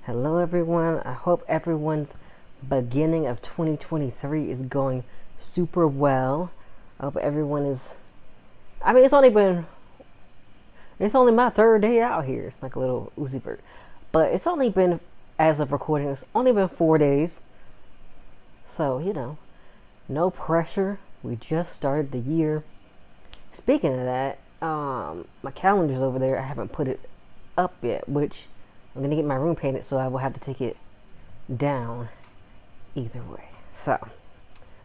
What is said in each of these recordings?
Hello, everyone. I hope everyone's beginning of 2023 is going super well. I hope everyone is. I mean, it's only my third day out here, like a little Uzi Vert. But it's only been, as of recording, it's only been 4 days. So, no pressure. We just started the year. Speaking of that, my calendar's over there. I haven't put it up yet, which I'm gonna get my room painted, so I will have to take it down either way. So,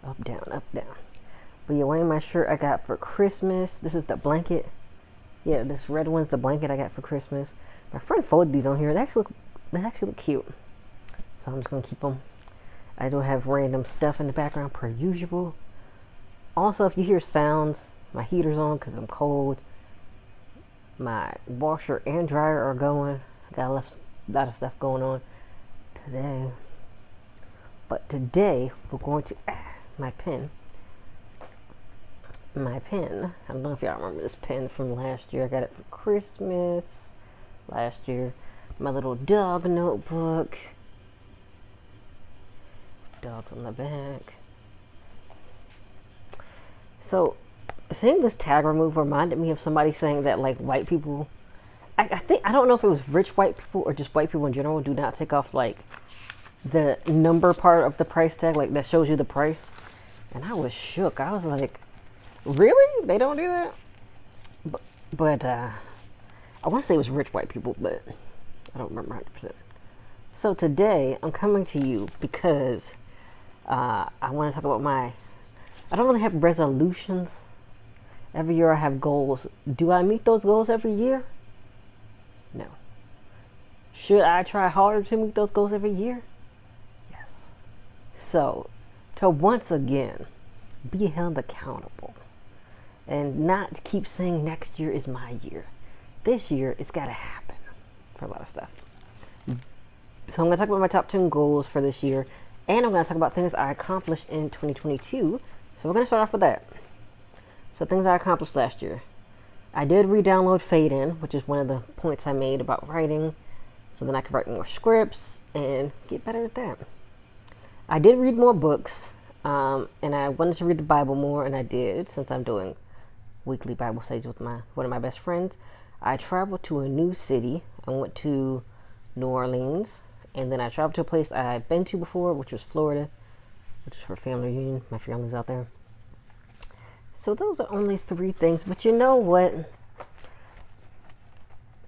up, down, up, down. But you're wearing my shirt I got for Christmas. This is the blanket. Yeah, this red one's the blanket I got for Christmas. My friend folded these on here. They actually look cute. So I'm just gonna keep them. I don't have random stuff in the background per usual. Also, if you hear sounds, my heater's on because I'm cold. My washer and dryer are going. I got a lot of stuff going on today. But today we're going to my pen. I don't know if y'all remember this pen from last year. I got it for Christmas last year. My little dog notebook. Dogs on the back. So, seeing this tag remove reminded me of somebody saying that, like, white people, I don't know if it was rich white people or just white people in general, do not take off, like, the number part of the price tag, like, that shows you the price. And I was shook. I was like, really? They don't do that? But I want to say it was rich white people, but I don't remember 100%. So today, I'm coming to you because I want to talk about I don't really have resolutions. Every year I have goals. Do I meet those goals every year? No. Should I try harder to meet those goals every year? Yes. So, to once again be held accountable and not keep saying next year is my year. This year, it's got to happen for a lot of stuff. So I'm going to talk about my top 10 goals for this year, and I'm going to talk about things I accomplished in 2022. So we're going to start off with that. So things I accomplished last year. I did re-download Fade In, which is one of the points I made about writing, so then I could write more scripts and get better at that. I did read more books, and I wanted to read the Bible more, and I did, since I'm doing weekly Bible studies with one of my best friends. I traveled to a new city. I went to New Orleans, and then I traveled to a place I've been to before, which was Florida, which is for family reunion. My family's out there. So those are only 3 things, but you know what?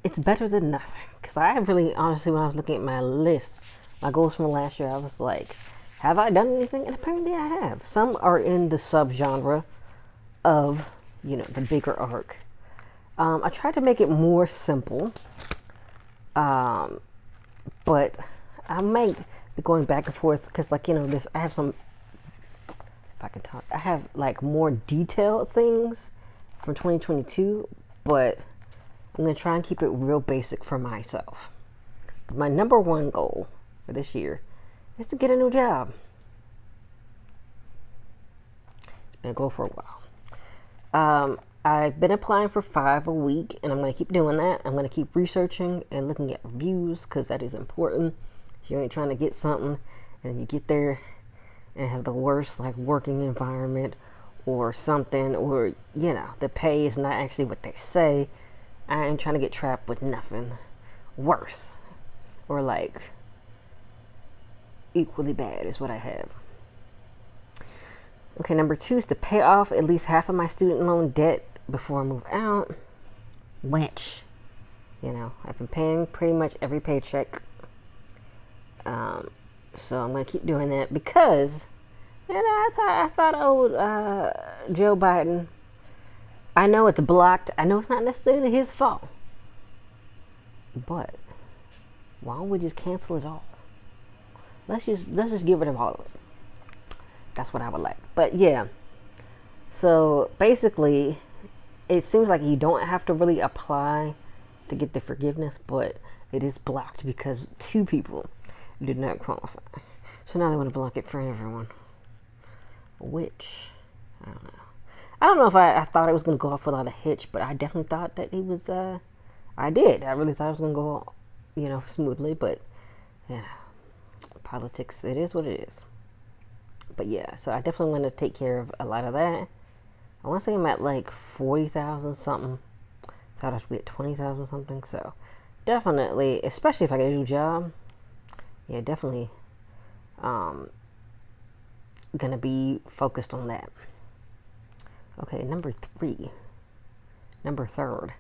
It's better than nothing. Because I really, honestly, when I was looking at my list, my goals from last year, I was like, have I done anything? And apparently I have. Some are in the subgenre of, the bigger arc. I tried to make it more simple, but I might be going back and forth because, I have some, if I can talk, I have like more detailed things from 2022, but I'm going to try and keep it real basic for myself. My number 1 goal for this year is to get a new job. It's been a goal for a while. I've been applying for 5 a week, and I'm going to keep doing that. I'm going to keep researching and looking at reviews because that is important. If you ain't trying to get something and you get there and it has the worst working environment or something, or the pay is not actually what they say, I ain't trying to get trapped with nothing worse or equally bad is what I have. Okay, number 2 is to pay off at least half of my student loan debt before I move out, which, I've been paying pretty much every paycheck. So I'm going to keep doing that because, I thought old Joe Biden, I know it's blocked. I know it's not necessarily his fault. But why don't we just cancel it all? Let's just get rid of all of it. That's what I would like. But yeah. So basically, it seems like you don't have to really apply to get the forgiveness, but it is blocked because 2 people did not qualify. So now they want to block it for everyone. Which, I don't know. I don't know if I thought it was going to go off without a hitch, but I definitely thought that it was, I did. I really thought it was going to go, smoothly, but you know, politics, it is what it is. But yeah, so I definitely want to take care of a lot of that. I want to say I'm at like 40,000 something. So I'd have to be at 20,000 something. So definitely, especially if I get a new job, yeah, definitely gonna be focused on that. Okay, number third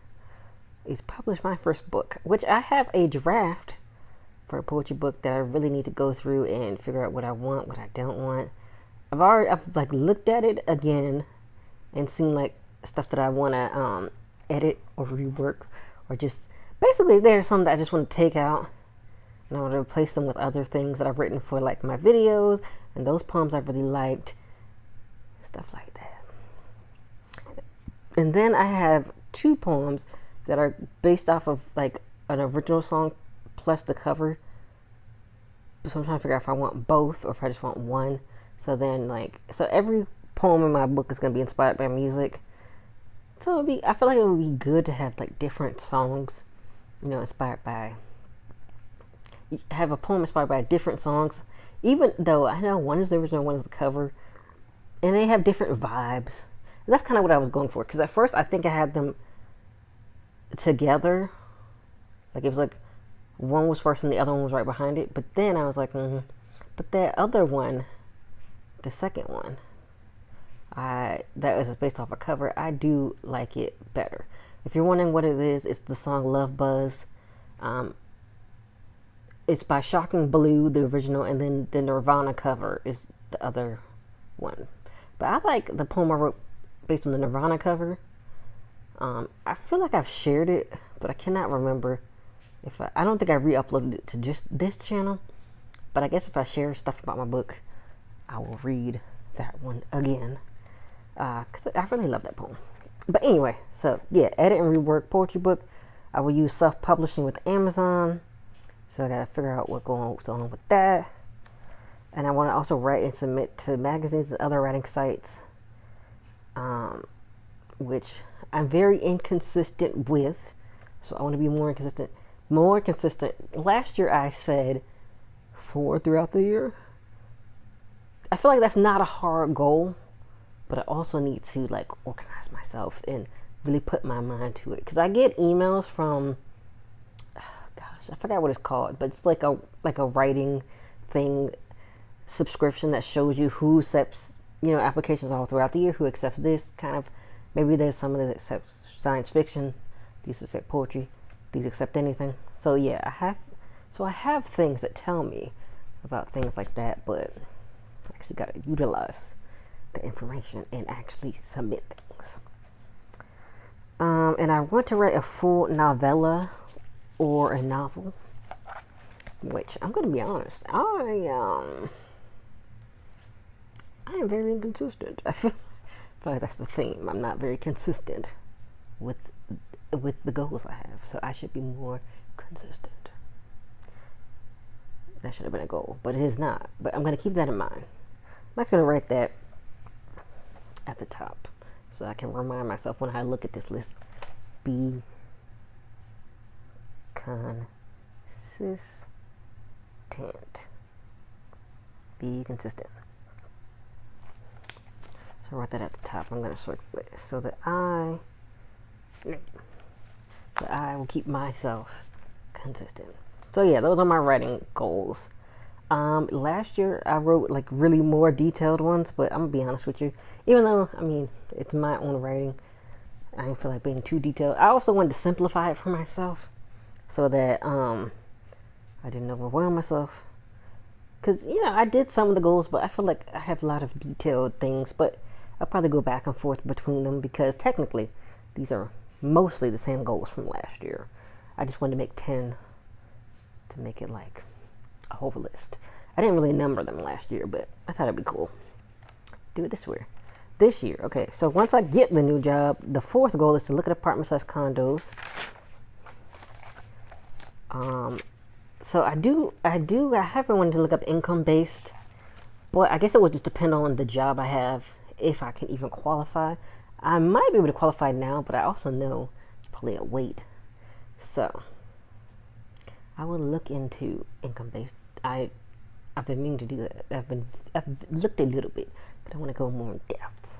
is publish my first book, which I have a draft for a poetry book that I really need to go through and figure out what I want, what I don't want. I've like looked at it again and seen like stuff that I want to edit or rework, or just basically there's some that I just want to take out and I want to replace them with other things that I've written for like my videos and those poems I really liked, stuff like that. And then I have 2 poems that are based off of like an original song plus the cover. So I'm trying to figure out if I want both or if I just want one. So then so every poem in my book is going to be inspired by music. So I feel like it would be good to have like different songs, inspired by, have a poem inspired by different songs, even though I know one is the original, one is the cover, and they have different vibes. And that's kind of what I was going for, because at first I think I had them together, like it was like one was first and the other one was right behind it, but then I was like, but that other one, the second one, that was based off a cover, I do like it better. If you're wondering what it is, it's the song Love Buzz. It's by Shocking Blue, the original, and then the Nirvana cover is the other one. But I like the poem I wrote based on the Nirvana cover. I feel like I've shared it, but I cannot remember if I don't think I re-uploaded it to just this channel. But I guess if I share stuff about my book, I will read that one again, because I really love that poem. But anyway, so yeah, edit and rework poetry book. I will use self-publishing with Amazon, so I gotta figure out what's going on with that. And I want to also write and submit to magazines and other writing sites, which I'm very inconsistent with, so I want to be more consistent. Last year I said 4 throughout the year. I feel like that's not a hard goal, but I also need to like organize myself and really put my mind to it, because I get emails from, gosh, I forgot what it's called, but it's like a writing thing subscription that shows you who accepts applications all throughout the year, who accepts this kind of, maybe there's some that accept science fiction, these accept poetry, these accept anything. So yeah, I have things that tell me about things like that, but I actually got to utilize the information and actually submit things. And I want to write a full novella or a novel, which I'm going to be honest, I am very inconsistent. I feel like that's the theme. I'm not very consistent with the goals I have, so I should be more consistent. That should have been a goal, but it is not. But I'm going to keep that in mind. I'm not going to write that at the top, so I can remind myself when I look at this list. Be consistent. Be consistent. So I write that at the top. I'm going to circle it so that I will keep myself consistent. So yeah, those are my writing goals. Last year I wrote like really more detailed ones, but I'm gonna be honest with you, even though it's my own writing, I didn't feel like being too detailed. I also wanted to simplify it for myself so that I didn't overwhelm myself, because I did some of the goals, but I feel like I have a lot of detailed things, but I'll probably go back and forth between them, because technically these are mostly the same goals from last year. I just wanted to make 10 to make it like a whole list. I didn't really number them last year, but I thought it'd be cool. Do it this year. Okay, so once I get the new job, the 4th goal is to look at apartment/condos. So I haven't wanted to look up income based, but I guess it would just depend on the job I have, if I can even qualify. I might be able to qualify now, but I also know it's probably a wait. So I will look into income based. I've been meaning to do that. I've looked a little bit, but I want to go more in depth.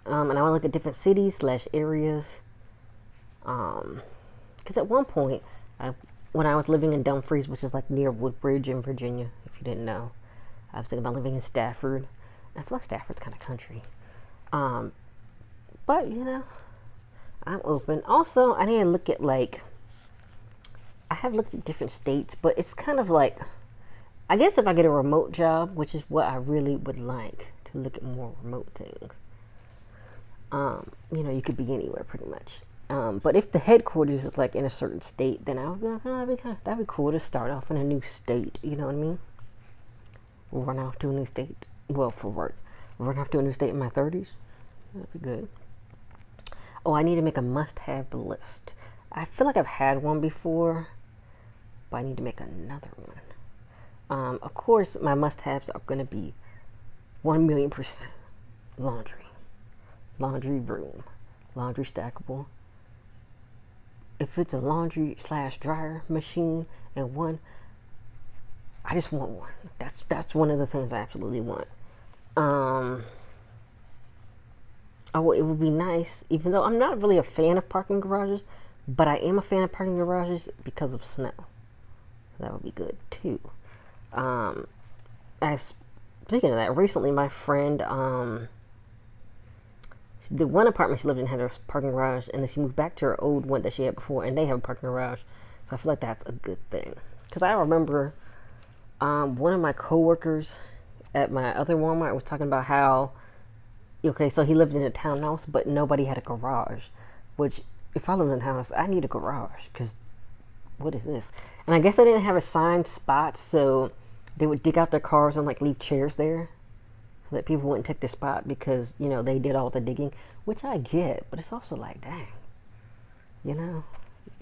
And I want to look at different cities slash areas. Because at one point, when I was living in Dumfries, which is like near Woodbridge in Virginia, if you didn't know, I was thinking about living in Stafford. I feel like Stafford's kind of country. But you know, I'm open. Also, I need to look at like, I have looked at different states, but it's kind of like, I guess if I get a remote job, which is what I really would like, to look at more remote things. You know, you could be anywhere pretty much. But if the headquarters is like in a certain state, then I would be like, oh, that'd be cool to start off in a new state. You know what I mean? Run off to a new state. Well, for work. Run off to a new state in my 30s. That'd be good. Oh, I need to make a must-have list. I feel like I've had one before, but I need to make another one. Of course, my must-haves are going to be 1,000,000% laundry. Laundry room. Laundry stackable. If it's a laundry slash dryer machine and one, I just want one. That's one of the things I absolutely want. Oh, it would be nice, even though I'm not really a fan of parking garages, but I am a fan of parking garages because of snow. That would be good too. As speaking of that, recently my friend, the one apartment she lived in had a parking garage, and then she moved back to her old one that she had before, and they have a parking garage. So I feel like that's a good thing. Because I remember one of my coworkers at my other Walmart was talking about how, okay, so he lived in a townhouse, but nobody had a garage. Which, if I lived in a house, I need a garage, because what is this? And I guess they didn't have assigned spots, so they would dig out their cars and like leave chairs there so that people wouldn't take the spot because, you know, they did all the digging, which I get, but it's also like, dang, you know,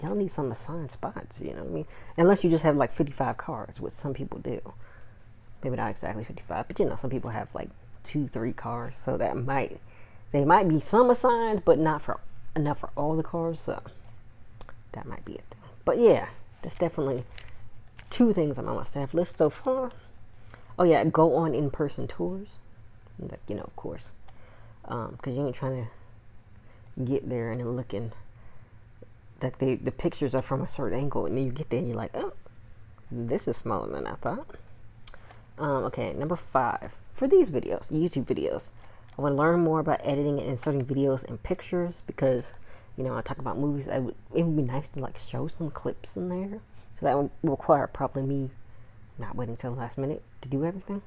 y'all need some assigned spots, you know what I mean? Unless you just have like 55 cars, which some people do. Maybe not exactly 55, but you know, some people have like 2-3 cars, so they might be some assigned, but not for enough for all the cars, so that might be a thing. But yeah, that's definitely 2 things on my must-have list so far. Oh yeah, go on in-person tours. Like, you know, of course, because you ain't trying to get there and then looking like the pictures are from a certain angle, and then you get there and you're like, oh, this is smaller than I thought. Okay, number 5 for these videos, YouTube videos, I want to learn more about editing and inserting videos and pictures because, you know, I talk about movies. It would be nice to like show some clips in there. So that will require probably me not waiting till the last minute to do everything.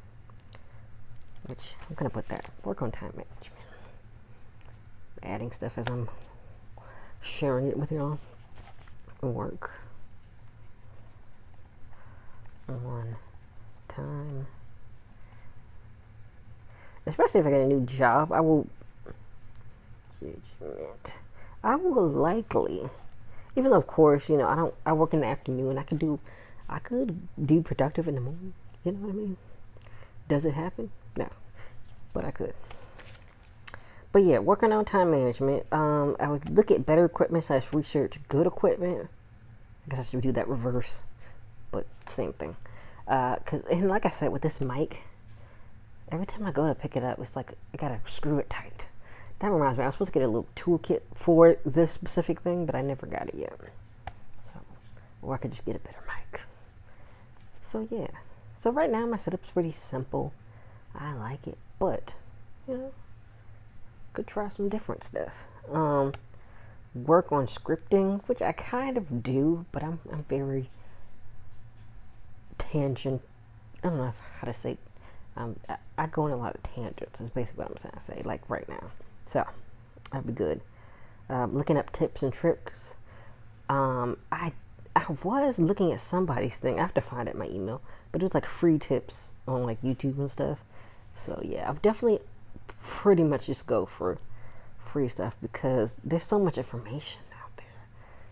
Which I'm gonna put that work on time management. Adding stuff as I'm sharing it with y'all. Work on time. Especially if I get a new job, I will likely, even though of course, you know, I work in the afternoon, I could do productive in the morning, you know what I mean? Does it happen? No, but I could. But yeah, working on time management, I would look at better equipment / research good equipment. I guess I should do that reverse, but same thing. And like I said, with this mic, every time I go to pick it up, it's like I gotta screw it tight. That reminds me, I was supposed to get a little toolkit for this specific thing, but I never got it yet. So, or I could just get a better mic. So yeah. So right now my setup's pretty simple. I like it, but you know, could try some different stuff. Work on scripting, which I kind of do, but I'm very tangent. I don't know how to say. I go on a lot of tangents. Is basically what I'm trying to say. Like right now, so that'd be good. Looking up tips and tricks. I was looking at somebody's thing. I have to find it in my email, but it was like free tips on like YouTube and stuff. So yeah, I've definitely pretty much just go for free stuff because there's so much information out there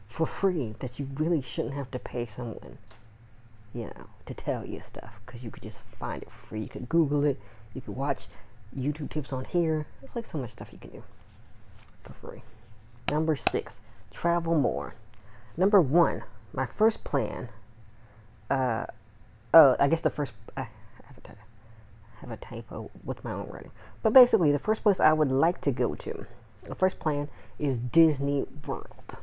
for free that you really shouldn't have to pay someone, you know, to tell you stuff, because you could just find it for free. You could Google it, you could watch YouTube tips on here. It's like so much stuff you can do for free. Number 6, travel more. Number 1, my first plan Oh, I guess the first. I have a typo with my own writing. But basically, the first place I would like to go to, the first plan is Disney World.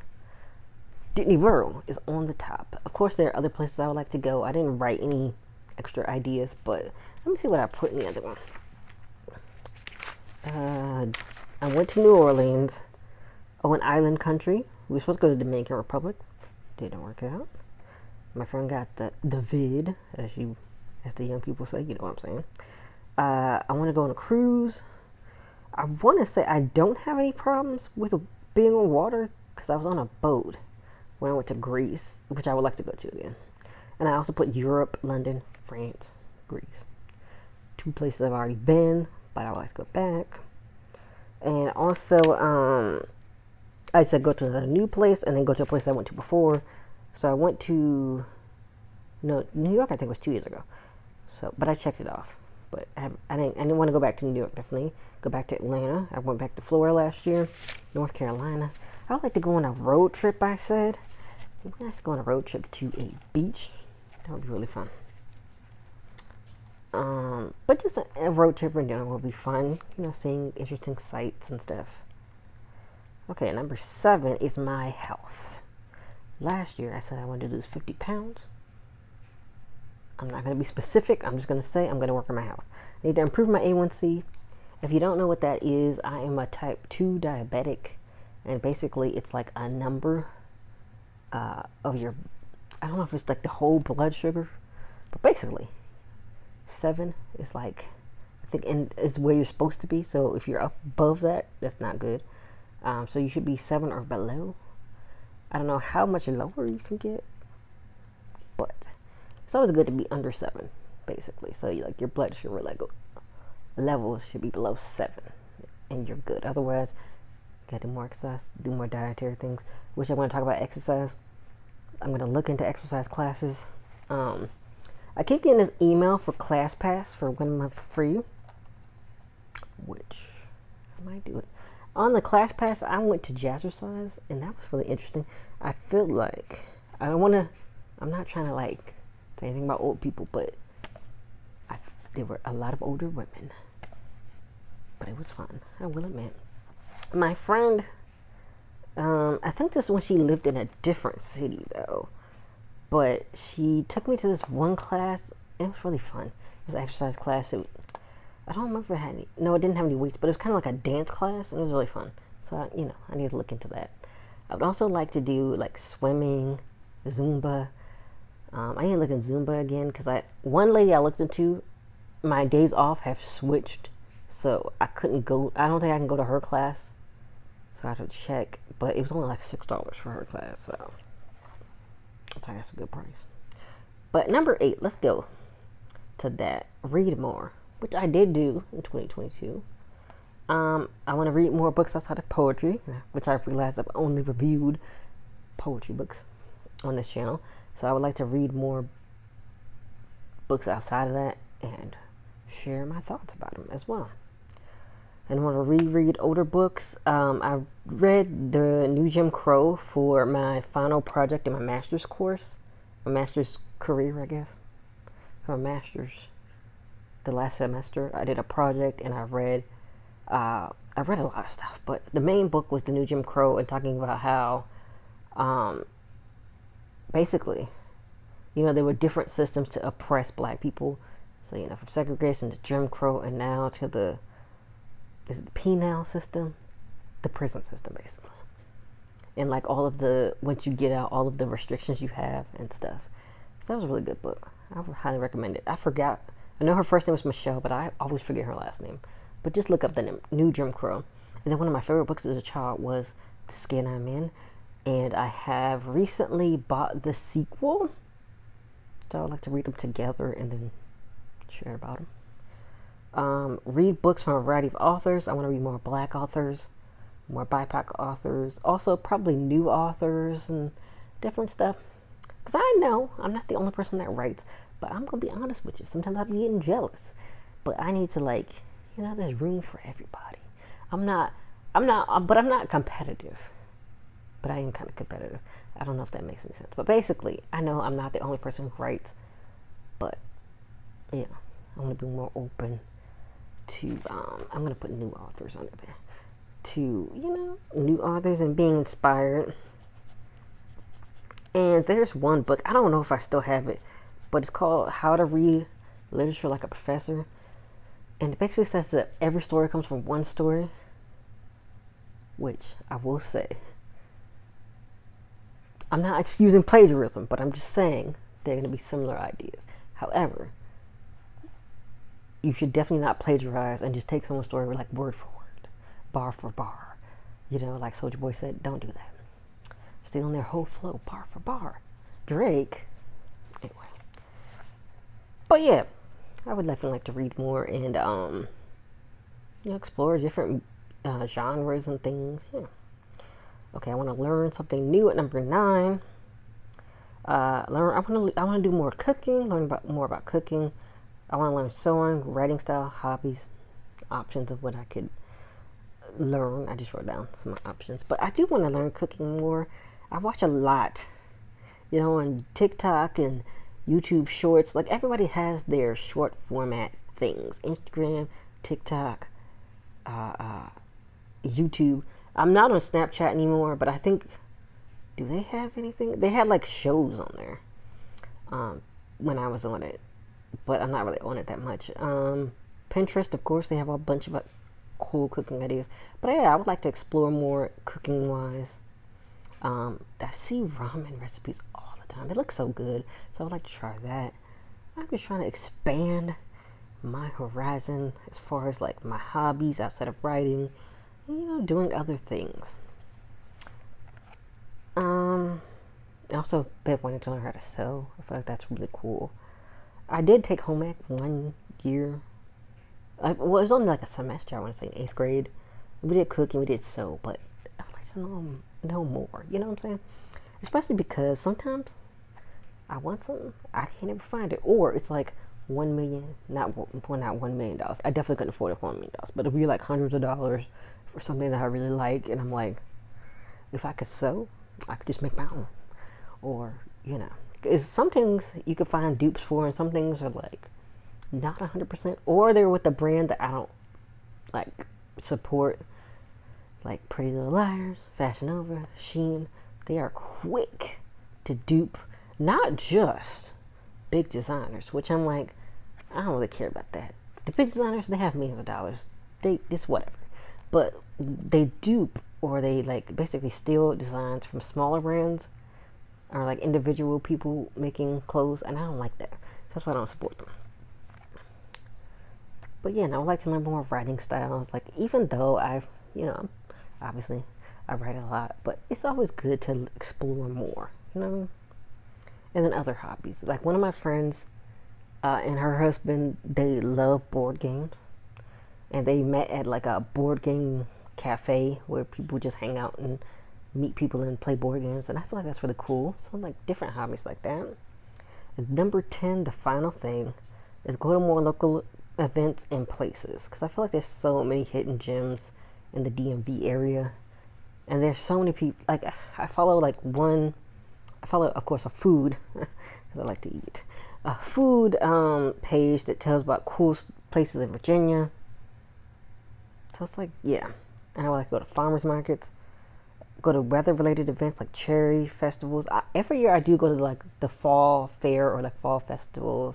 Disney World is on the top. Of course, there are other places I would like to go. I didn't write any extra ideas, but let me see what I put in the other one. I went to New Orleans. Oh, an island country. We were supposed to go to the Dominican Republic. Didn't work out. My friend got the vid, as the young people say. You know what I'm saying. I want to go on a cruise. I want to say I don't have any problems with being on water because I was on a boat when I went to Greece, which I would like to go to again. And I also put Europe, London, France, Greece. 2 places I've already been, but I would like to go back. And also, I said go to a new place and then go to a place I went to before. So I went to New York. I think was 2 years ago. So, but I checked it off. But I didn't want to go back to New York. Definitely go back to Atlanta. I went back to Florida last year. North Carolina. I would like to go on a road trip. I said it would be nice to go on a road trip to a beach. That would be really fun. But just a road trip in general would be fun. Seeing interesting sights and stuff. Okay, number 7 is my health. Last year I said I wanted to lose 50 pounds. I'm not going to be specific. I'm just going to say I'm going to work on my health. I need to improve my A1C. If you don't know what that is, I am a type 2 diabetic. And basically it's like a number of your, I don't know if it's like the whole blood sugar. But basically, 7 is like, I think is where you're supposed to be. So if you're up above that, that's not good. So you should be 7 or below. I don't know how much lower you can get, but it's always good to be under 7, basically. So your blood sugar levels should be below 7, and you're good. Otherwise, you gotta do more exercise, do more dietary things. Which I'm going to talk about exercise. I'm going to look into exercise classes. I keep getting this email for ClassPass for 1 month free, which I might do it. On the ClassPass, I went to Jazzercise, and that was really interesting. I feel like I'm not trying to say anything about old people, but there were a lot of older women. But it was fun, I will admit. My friend, I think this is when she lived in a different city, though. But she took me to this one class. It was really fun. It was an exercise class. I don't remember if it had any. No, it didn't have any weights, but it was kind of like a dance class, and it was really fun. So, I need to look into that. I would also like to do swimming, Zumba. I need to look at Zumba again because one lady I looked into, my days off have switched, so I couldn't go. I don't think I can go to her class, so I have to check. But it was only $6 for her class, so I think that's a good price. But number 8, let's go to that. Read more, which I did do in 2022. I want to read more books outside of poetry, which I've realized I've only reviewed poetry books on this channel. So I would like to read more books outside of that and share my thoughts about them as well. And I want to reread older books. I read the new Jim Crow for my final project in my master's course, my master's career, I guess, for my master's. The last semester, I did a project and I read a lot of stuff, but the main book was the new Jim Crow and talking about how, basically, there were different systems to oppress black people. So, from segregation to Jim Crow and now to the penal system, the prison system, basically. And once you get out, all of the restrictions you have and stuff. So that was a really good book. I would highly recommend it. I know her first name was Michelle, but I always forget her last name. But just look up the new Jim Crow. And then one of my favorite books as a child was The Skin I'm In. And I have recently bought the sequel. So I'd like to read them together and then share about them. Read books from a variety of authors. I want to read more black authors, more BIPOC authors. Also probably new authors and different stuff. Because I know I'm not the only person that writes. But I'm going to be honest with you. Sometimes I'm getting jealous. But I need to there's room for everybody. I'm not competitive. but I am kind of competitive. I don't know if that makes any sense. But basically, I know I'm not the only person who writes, but yeah, I'm going to be more open to, I'm going to put new authors under there, to, new authors and being inspired. And there's one book, I don't know if I still have it, but it's called How to Read Literature Like a Professor. And it basically says that every story comes from one story, which I will say, I'm not excusing plagiarism, but I'm just saying they're going to be similar ideas. However, you should definitely not plagiarize and just take someone's story like word for word, bar for bar. Like Soulja Boy said, don't do that. Stealing their whole flow, bar for bar. Drake, anyway. But yeah, I would definitely like to read more and, explore different genres and things. Yeah. Okay, I want to learn something new at number 9. I want to do more cooking. More about cooking. I want to learn sewing, writing style, hobbies, options of what I could learn. I just wrote down some options, but I do want to learn cooking more. I watch a lot, on TikTok and YouTube Shorts. Like everybody has their short format things: Instagram, TikTok, YouTube. I'm not on Snapchat anymore, but I think, do they have anything? They had like shows on there when I was on it, but I'm not really on it that much. Pinterest, of course, they have a bunch of cool cooking ideas. But yeah, I would like to explore more cooking wise. I see ramen recipes all the time. They look so good, so I would like to try that. I'm just trying to expand my horizon as far as like my hobbies outside of writing, doing other things. I also been wanting to learn how to sew. I feel like that's really cool. I did take home ec 1 year. It was only like a semester, I want to say, in 8th grade. We did cooking, we did sew, but I would like to know more. You know what I'm saying? Especially because sometimes I want something, I can't ever find it. Or it's like $1 million, not $1 million. I definitely couldn't afford it for $1 million, but it'd be like hundreds of dollars for something that I really like. And I'm like, if I could sew, I could just make my own. Or, because some things you could find dupes for, and some things are like not 100%, or they're with a brand that I don't like support, like Pretty Little Liars, Fashion Nova, Shein. They are quick to dupe not just big designers, which I'm like, I don't really care about that. The big designers, they have millions of dollars. It's whatever. But they dupe, or they like basically steal designs from smaller brands, or like individual people making clothes, and I don't like that. So that's why I don't support them. But yeah, and I would like to learn more writing styles. Like, even though obviously I write a lot, but it's always good to explore more, And then other hobbies. Like one of my friends and her husband, they love board games. And they met at like a board game cafe where people just hang out and meet people and play board games. And I feel like that's really cool. So like different hobbies like that. And number 10, the final thing, is go to more local events and places. Because I feel like there's so many hidden gems in the DMV area. And there's so many people. Like, I follow of course, a food, because I like to eat. A food page that tells about cool places in Virginia. So it's like, yeah. And I would like to go to farmers markets, go to weather-related events like cherry festivals. Every year I do go to like the fall fair or like fall festival.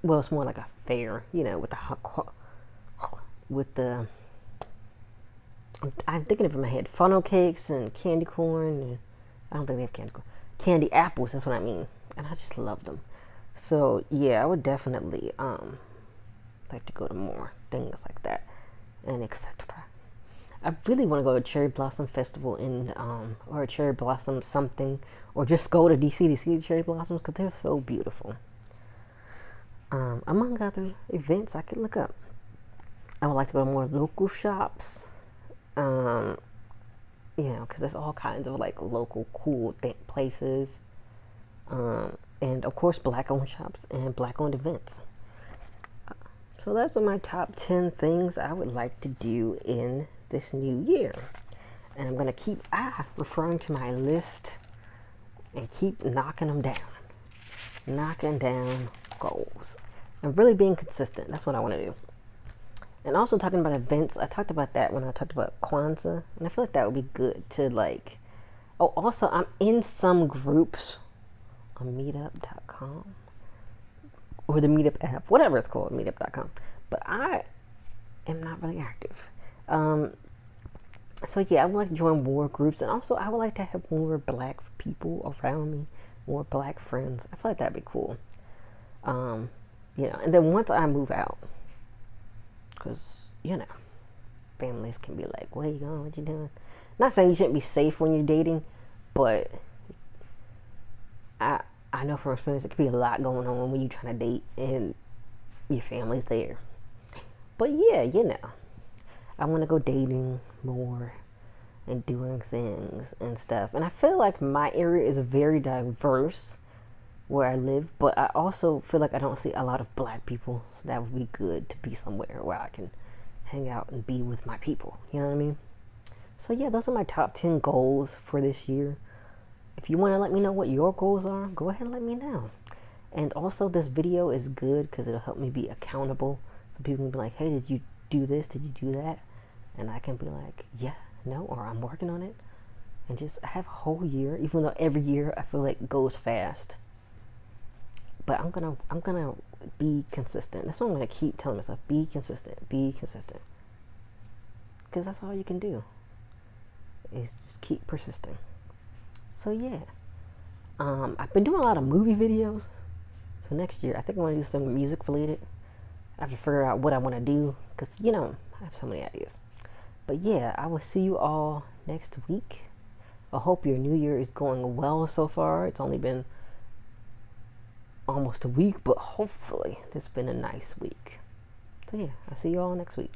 Well, it's more like a fair, with the I'm thinking of it in my head, funnel cakes and candy corn. And I don't think they have candy corn. Candy apples, that's what I mean. And I just love them. So yeah, I would definitely like to go to more things like that, and etc. I really want to go to Cherry Blossom Festival or a Cherry Blossom something, or just go to DC to see the cherry blossoms because they're so beautiful. Among other events I could look up. I would like to go to more local shops, because there's all kinds of like local cool places, and of course black-owned shops and black-owned events. So those are my top 10 things I would like to do in this new year. And I'm going to keep referring to my list and keep knocking them down. Knocking down goals. And really being consistent. That's what I want to do. And also talking about events. I talked about that when I talked about Kwanzaa. And I feel like that would be good to like... Oh, also, I'm in some groups on meetup.com. Or the Meetup app. Whatever it's called, meetup.com. But I am not really active. So yeah, I would like to join more groups, and also I would like to have more black people around me, more black friends. I feel like that'd be cool. You know, and then once I move out, because you know, families can be like, "Where you going? What you doing?" Not saying you shouldn't be safe when you're dating, but I know from experience it could be a lot going on when you're trying to date and your family's there. But yeah, you know, I want to go dating more and doing things and stuff. And I feel like my area is very diverse where I live, but I also feel like I don't see a lot of black people. So that would be good to be somewhere where I can hang out and be with my people. You know what I mean? So yeah, those are my top 10 goals for this year. If you want to let me know what your goals are, go ahead and let me know. And also this video is good because it'll help me be accountable. So people can be like, hey, did you do this? Did you do that? And I can be like, yeah, no, or I'm working on it. And just have a whole year, even though every year I feel like goes fast. But I'm gonna be consistent. That's what I'm gonna keep telling myself. Be consistent. Be consistent. Because that's all you can do. Is just keep persisting. So yeah. I've been doing a lot of movie videos. So next year I think I want to do some music related. I have to figure out what I want to do. Because, you know, I have so many ideas. But yeah, I will see you all next week. I hope your new year is going well so far. It's only been almost a week, but hopefully it's been a nice week. So yeah, I'll see you all next week.